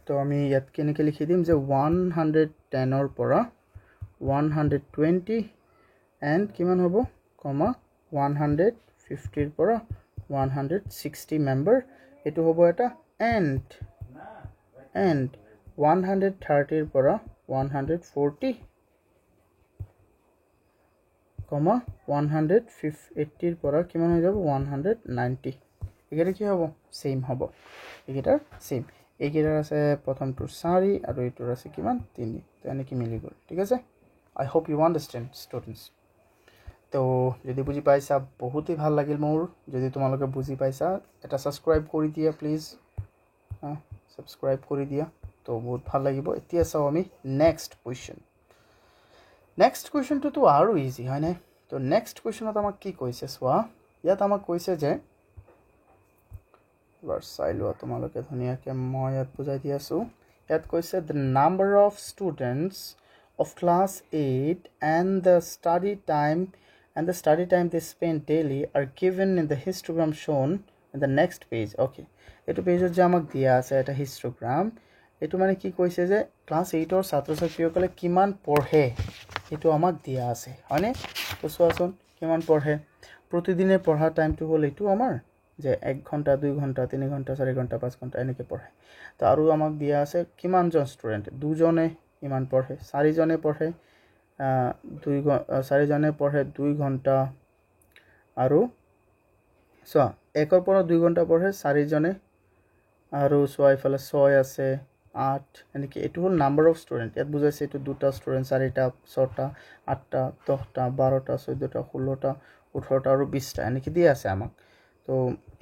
तो আমি ইয়াত কেনেকৈ লিখি দিম যে 110 ৰ পৰা 120 and কিমান হ'ব কমা 150 ৰ পৰা 160 মেম্বাৰ এটো হ'ব এটা and 130 ৰ পৰা 140 কমা 180 ৰ পৰা কিমান হৈ যাব 190 একেটা কি হ'ব সেম হ'ব একেটা সেম একেটাৰ আছে প্ৰথমটো 4 আৰু এইটোৰ আছে কিমান 3 তো এনেকি মিলি গ'ল ঠিক আছে আই হোপ ইউ আন্ডাৰস্ট্যান্ড স্টুডেন্টস তো যদি বুজি পাইছা বহুতই ভাল লাগিল মোৰ যদি তোমালোকে বুজি পাইছা এটা সাবস্ক্ৰাইব কৰি দিয়া প্লিজ সাবস্ক্ৰাইব কৰি দিয়া তো বহুত ভাল লাগিব এতিয়া চাও আমি নেক্সট কুৱেশ্যনটো তো আৰু ইজি হয় না তো নেক্সট কুৱেশ্যনত আমাক কি কৈছে চোৱা ইয়াত আমাক কৈছে যে এবাৰ চাই লোৱা তোমালোকে ধুনীয়াকে মই ইয়াত বুজাই দি আছো ইয়াত কৈছে the number of students of class 8 and the study time they spend daily are given in the histogram shown in the next page okay এটো পেজত যে আমাক দিয়া আছে এটা হিস্টোগ্রাম এটো মানে কি কৈছে যে ক্লাস 8 ৰ ছাত্ৰ-ছাত্ৰীসকলে কিমান পঢ়ে এটো আমাক দিয়া আছে হয়নে তো চোৱাচোন কিমান পঢ়ে প্ৰতিদিনে পঢ়া টাইমটো হ'ল এটো আমাৰ যে 1 ঘন্টা 2 ঘন্টা 3 ঘন্টা 4 ঘন্টা 5 ঘন্টা এনেকে পঢ়ে তো আৰু আমাক দিয়া আছে কিমান জন ষ্টুডেন্ট দুজনে ইমান পঢ়ে চাৰিজনে পঢ়ে 2 ঘন্টা আৰু চোৱা 1 ৰ পৰা 2 ঘন্টা পঢ়ে চাৰিজনে আৰু চোৱা ইফালে 6 আছে 8 এনেকে এটো হ'ল নাম্বার অফ স্টুডেন্ট ইয়াত বুজাইছে এটো দুটা স্টুডেন্ট 4টা 6টা 8টা 10টা 12টা 14টা 16টা 18টা আৰু 20টা এনেকে দিয়া আছে আমাক তো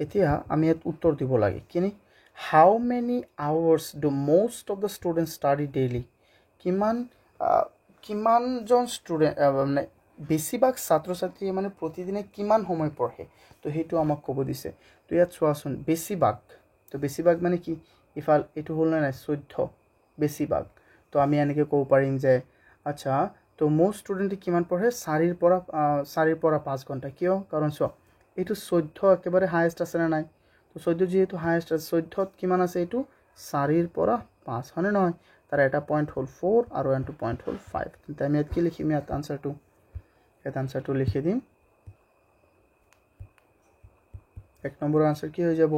এতিয়া আমি ইয়াত উত্তৰ দিব লাগে কিনি how many hours do most of the students study daily কিমান জন স্টুডেন্ট মানে বেছিভাগ ছাত্ৰ-ছাত্ৰী মানে প্ৰতিদিনে কিমান সময় পঢ়ে তো হেতু আমাক ক'ব দিছে তো ইয়াত চোৱাচোন বেছিভাগ মানে কি ইফাল এটো হ'ল না 14 বেছিভাগ তো আমি এনেকে ক'ব পাৰিম যে আচ্ছা তো most স্টুডেন্টে কিমান পঢ়ে 4 পৰা 5 ঘন্টা কিয় কাৰণ চোৱা এটো 14 একেবাৰে হাইয়েস্ট আছে না নাই তো 14 যেহেতু হাইয়েস্ট আছে 14 ত কিমান আছে এটো 4 পৰা 5 হনে নহয় তাৰ এটা পয়েন্ট হল 4 আৰু এটো পয়েন্ট হল 5 কিন্তু আমি কি লিখিম ইয়াত আনসারটো লিখি দিম এক নম্বর আনসার কি হয়ে যাব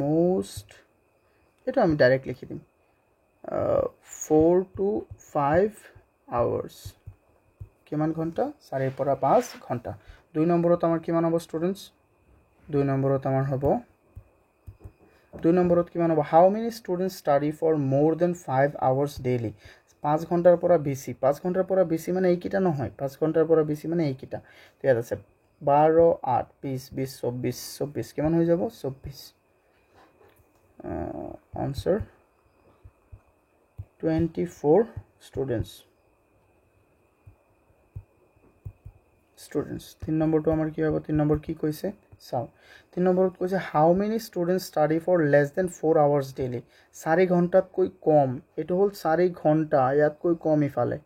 মোস্ট এটা আমি ডাইরেক্ট লিখি দিম 4 to 5 hours কিমান ঘন্টা 4 পৰা 5 ঘন্টা 2 নম্বৰত আমাৰ কিমান হ'ব স্টুডেন্টস 2 নম্বৰত আমাৰ হ'ব 2 নম্বৰত কিমান হ'ব how many students study for more than 5 hours daily 5 ঘন্টাৰ পৰা বেছি 5 ঘন্টাৰ পৰা বেছি মানে এইকিটা নহয় 5 ঘন্টাৰ পৰা বেছি মানে এইকিটা তো ইয়াত আছে 12 8 20 20 24 কিমান হৈ যাব 24 answer 24 students 3 নম্বৰটো আমাৰ কি হ'ব 3 নম্বৰ কি কৈছে চাও 3 নম্বৰত কৈছে how many students study for less than 4 hours daily 4 ঘন্টাত কৈ কম এটো হ'ল 4 ঘন্টা ইয়াত কৈ কম ইফালে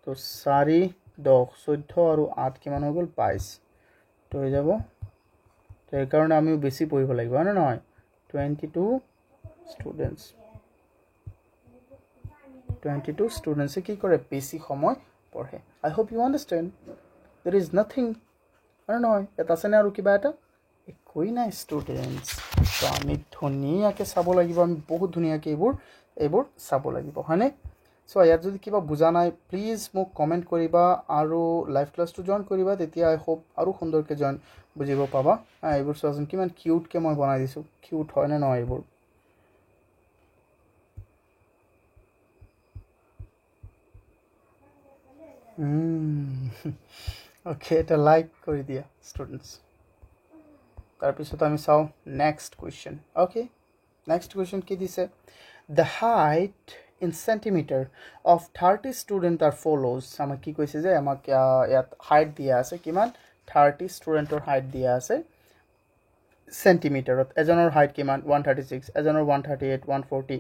তো 4 10 14 আৰু 8 কিমান হৈ গল 22 তো হৈ যাব তো এই কাৰণে আমি বেছি পঢ়িব লাগিব না নহয় 22 students কি কৰে বেছি সময় পঢ়ে I hope you understand there is nothing no এটা আছে না আৰু কিবা এটা একোই নাই স্টুডেন্টস তো আমি ধুনীয়াকে চাব লাগিব আমি বহুত ধুনীয়াকে এইবোৰ চাব লাগিব হয়নে সো ইয়াত যদি কিবা বুজা নাই প্লিজ মোক কমেন্ট কৰিবা আৰু লাইভ ক্লাসটো জয়েন কৰিবা তেতিয়া I hope আৰু সুন্দৰকে জয়েন বুজিব পাবা এইবোৰ চোৱাচোন কিমান কিউট কে মই বনাই দিছো কিউট হয় না নহয় এইবোৰ Okay, এটা লাইক কৰি দিয়া স্টুডেন্টস তাৰ পিছত আমি চাও next question okay next question কি দিছে the height in centimeter of 30 student are follows আমাক কি কৈছে যে আমাক ইয়াত হাইট দিয়া আছে কিমান 30 স্টুডেন্টৰ হাইট দিয়া আছে সেন্টিমিটাৰত এজনৰ হাইট কিমান 136 এজনৰ 138 140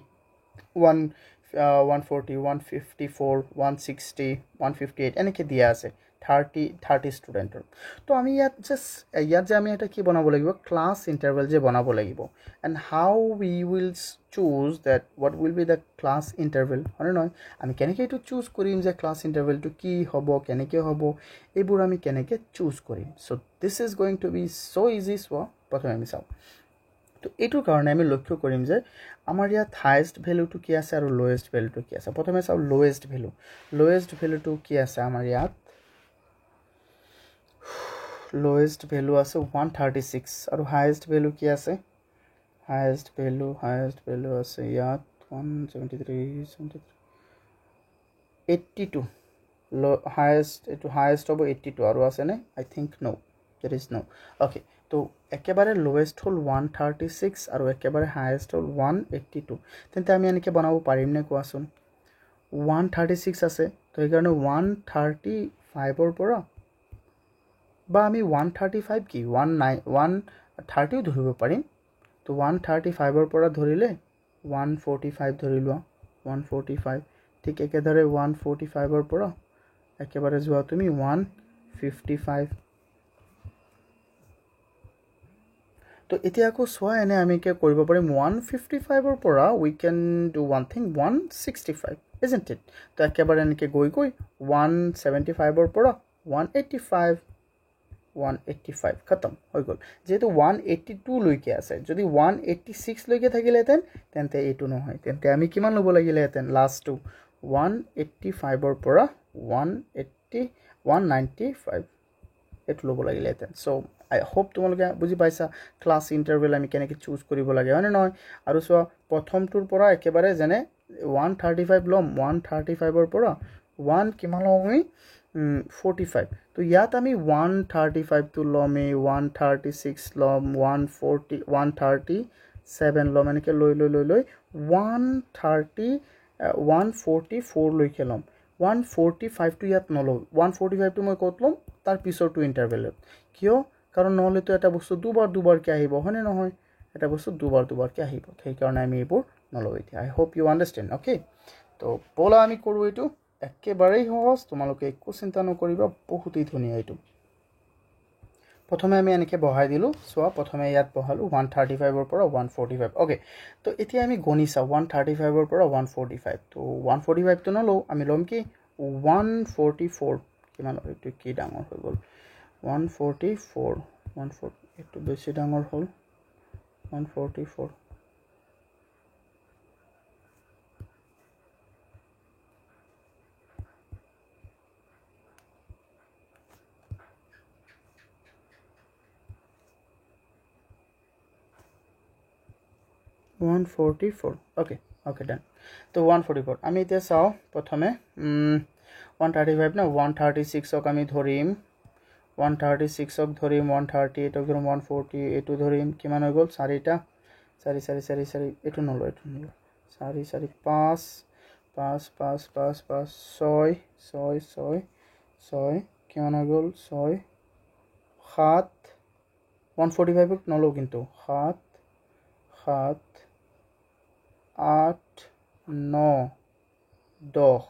140 154 160 158 এনেকে দিয়া আছে 30 স্টুডেন্টৰ তো আমি ইয়াত যে আমি এটা কি বনাব লাগিব ক্লাস ইন্টারভেল যে বনাব লাগিব and how we will choose that what will be the class interval হয় নহয় আমি কেনেকৈ এটো চুজ কৰিম যে ক্লাস ইন্টাৰভেলটো কি হ'ব কেনেকৈ হ'ব এইবোৰ আমি কেনেকৈ চুজ কৰিম so this is going to be so easy so প্ৰথমে আমি চাও তো এটো কাৰণে আমি লক্ষ্য কৰিম যে আমাৰ ইয়াত হাইয়েস্ট ভ্যালুটো কি আছে আৰু লোয়েস্ট ভ্যালুটো কি আছে প্ৰথমে চাও লোয়েস্ট ভ্যালুটো কি আছে আমাৰ ইয়াত lowest value আছে 136 আৰু highest value কি আছে highest value আছে ইয়াত 173 82 highest হ'ব 82 আৰু আছে নে I think no there is no okay তো একেবাৰে লোৱেষ্ট হ'ল 136 আৰু একেবাৰে হায়েষ্ট হ'ল 182 তেন্তে আমি এনেকৈ বনাব পাৰিম নে কোৱাচোন 136 আছে তো সেইকাৰণে 135ৰ পৰা বা আমি 135 কি 130ও ধৰিব পাৰিম তো 135ৰ পৰা ধৰিলে 145 ধৰি লোৱা 145 ঠিক একেদৰে 145ৰ পৰা একেবাৰে যোৱা তুমি 155 তো এতিয়া আকৌ চোৱা এনে আমি কি কৰিব পাৰিম 155ৰ পৰা we can do one thing 165 isn't it তো একেবাৰে এনেকৈ গৈ 175ৰ পৰা 185 খতম হৈ গ'ল যেহেতু 182 লৈকে আছে যদি 186 লৈকে থাকিলেহেঁতেন তেন্তে এইটো নহয় তেন্তে আমি কিমান ল'ব লাগিলেহেঁতেন লাষ্টটো 185ৰ পৰা 195 এইটো ল'ব লাগিলেহেঁতেন চ' আই হোপ তোমালোকে বুজি পাইছা ক্লাছ ইণ্টাৰভেল আমি কেনেকৈ চুজ কৰিব লাগে হয়নে নহয় আৰু চোৱা প্ৰথমটোৰ পৰা একেবাৰে যেনে 135 ল'ম 135ৰ পৰা 1 কিমান ল'ম আমি 45 তো ইয়াত আমি 135টো ল'মেই 136 ল'ম 137 ল'ম এনেকৈ লৈ 144 লৈকে ল'ম 145টো ইয়াত নলওঁ 145টো মই ক'ত ল'ম তাৰ পিছৰটো ইণ্টাৰভেলত কিয় কাৰণ নহ'লেতো এটা বস্তু দুবাৰকৈ আহিব হয়নে নহয় এটা বস্তু দুবাৰকৈ আহিব সেইকাৰণে আমি এইবোৰ নলওঁ এতিয়া আই হোপ ইউ আণ্ডাৰষ্টেণ্ড অ'কে তো ব'লা আমি কৰোঁ এইটো একেবাৰেই সহজ তোমালোকে একো চিন্তা নকৰিবা বহুতেই ধুনীয়া এইটো প্ৰথমে আমি এনেকৈ বহাই দিলোঁ চোৱা প্ৰথমে ইয়াত বহালোঁ 135ৰ পৰা 145 অ'কে তো এতিয়া আমি গণি চাওঁ 135ৰ পৰা 145 তো 145টো নলওঁ আমি ল'ম কি 144 কিমান এইটো কি ডাঙৰ হৈ গ'ল 144 এইটো বেছি ডাঙৰ হ'ল 144 144 okay done তো 144 আমি এতিয়া চাওঁ প্ৰথমে 135 না 136ক আমি ধৰিম 136ক ধৰিম 138ক ধৰিম 140 এইটো ধৰিম কিমান হৈ গ'ল 4টা 4 এইটো নলওঁ 4 4 5 5 5 5 5 6 কিমান হৈ গ'ল 6 7 145ক নলওঁ কিন্তু 7 7 8 9 10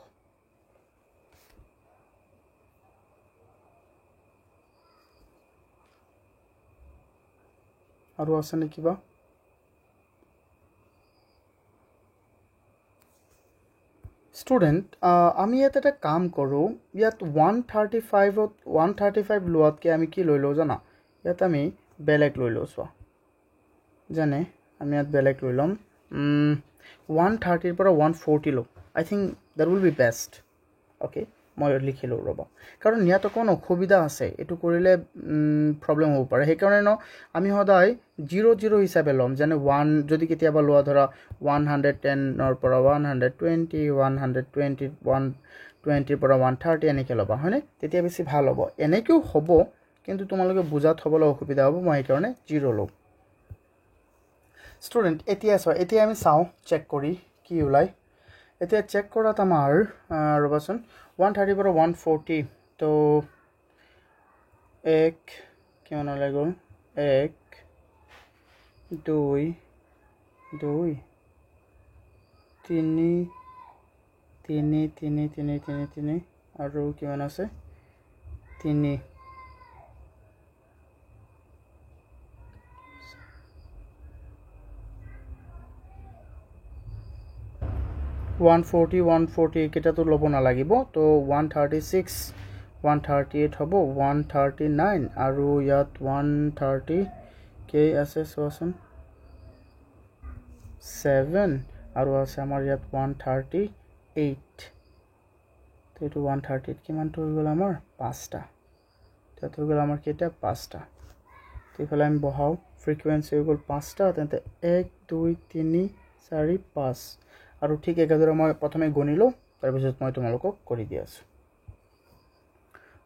আৰু আছে নে কিবা ষ্টুডেণ্ট আমি ইয়াত এটা কাম কৰোঁ ইয়াত 135 লোৱাতকৈ আমি কি লৈ লওঁ জানা ইয়াত আমি বেলেগ লৈ লওঁ চোৱা যেনে আমি ইয়াত বেলেগ লৈ ল'ম 130ৰ পৰা 140 লওঁ I think that will be best okay মই লিখিলোঁ ৰ'বা কাৰণ ইয়াত অকণ অসুবিধা আছে এইটো কৰিলে প্ৰব্লেম হ'ব পাৰে সেইকাৰণে আমি সদায় 0 হিচাপে ল'ম যেনে 1 যদি কেতিয়াবা লোৱা ধৰা 110ৰ পৰা 120 120ৰ পৰা 130 এনেকৈ ল'বা হয়নে তেতিয়া বেছি ভাল হ'ব এনেকৈও হ'ব কিন্তু তোমালোকে বুজাত হ'বলৈ অসুবিধা হ'ব মই সেইকাৰণে 0 লওঁ ষ্টুডেণ্ট এতিয়া আমি চাওঁ চেক কৰি কি ওলায় এতিয়া চেক কৰাত আমাৰ ৰ'বাচোন 130 পৰা 140 তো কিমান ওলাই গ'ল 1 2 3 আৰু কিমান আছে 3 140 কেইটাতো ল'ব নালাগিব তো 136 138 হ'ব 139 আৰু ইয়াত 130 কেই আছে চোৱাচোন 7 আৰু আছে আমাৰ ইয়াত 138 তো এইটো 138 কিমানটো হৈ গ'ল আমাৰ 5টা তাত হৈ গ'ল আমাৰ কেইটা 5টা তো এইফালে আমি বহাওঁ ফ্ৰিকুৱেঞ্চি হৈ গ'ল 5টা তেন্তে 1 2 3 4 5 আৰু ঠিক একেদৰে মই প্ৰথমে গণিলোঁ তাৰপিছত মই তোমালোকক কৰি দি আছোঁ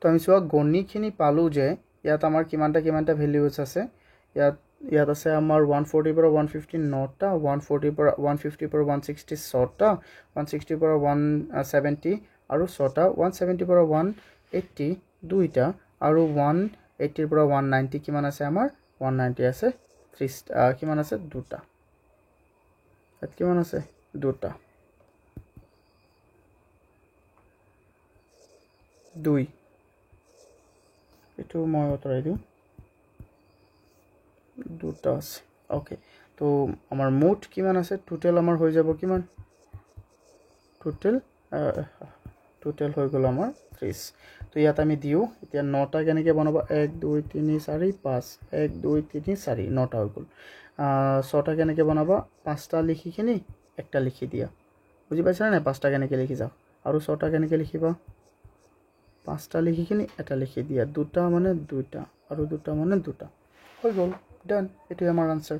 তো আমি চোৱা গণিখিনি পালোঁ যে ইয়াত আমাৰ কিমানটা ভেলিউজ আছে ইয়াত আছে আমাৰ 140 পৰা 150 9টা 140 পৰা 150 পৰা 160 6টা 160 পৰা 170 আৰু 6টা 170 পৰা 180 2টা আৰু 180 পৰা 190 কিমান আছে আমাৰ 190 আছে 3 কিমান আছে 2টা ইয়াত কিমান আছে 2টা 2 এটো মই অতৰাই দিও 2টা আছে ওকে তো আমাৰ মুঠ কিমান আছে টোটাল আমাৰ হৈ যাব কিমান টোটাল হৈ গল আমাৰ 30 তো ইয়াত আমি দিও এতিয়া 9টা কেনেকৈ বনাব 1 2 3 4 5 1 2 3 4 9টা হৈ গল 6টা কেনেকৈ বনাব 5টা লিখি কিনি একটা লিখি দিয়া বুজি পাইছা না 5টা কেনেকৈ লিখি যাও আৰু 6টা কেনেকৈ লিখিবা 5টা লিখি কিনি এটা লিখি দিয়া 2টা মানে 2টা আৰু 2টা মানে 2টা হৈ গল ডান এটো আমাৰ আনসার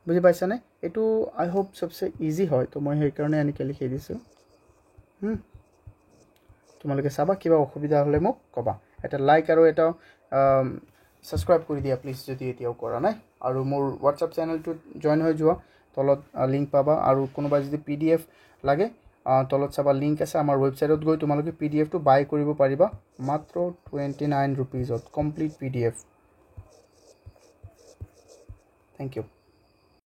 বুজি পাইছা নে এটো আই হোপ সবসে ইজি হয় তো মই সেই কাৰণে এনেকৈ লিখি দিছো তোমালোকে চাবা কিবা অসুবিধা হলে মোক কবা এটা লাইক আৰু এটা সাবস্ক্ৰাইব কৰি দিয়া প্লিজ যদি এতিয়াও কৰা নাই আৰু মোৰ WhatsApp চেনেলটো জয়েন হৈ যোৱা তলত লিংক পাবা আৰু কোনোবা যদি PDF লাগে তলত চাবা লিংক আছে আমাৰ ওয়েবসাইটত গৈ তোমালোকে PDF টো বাই কৰিব পাৰিবা মাত্ৰ 29 रुपीसত কমপ্লিট PDF থ্যাংক ইউ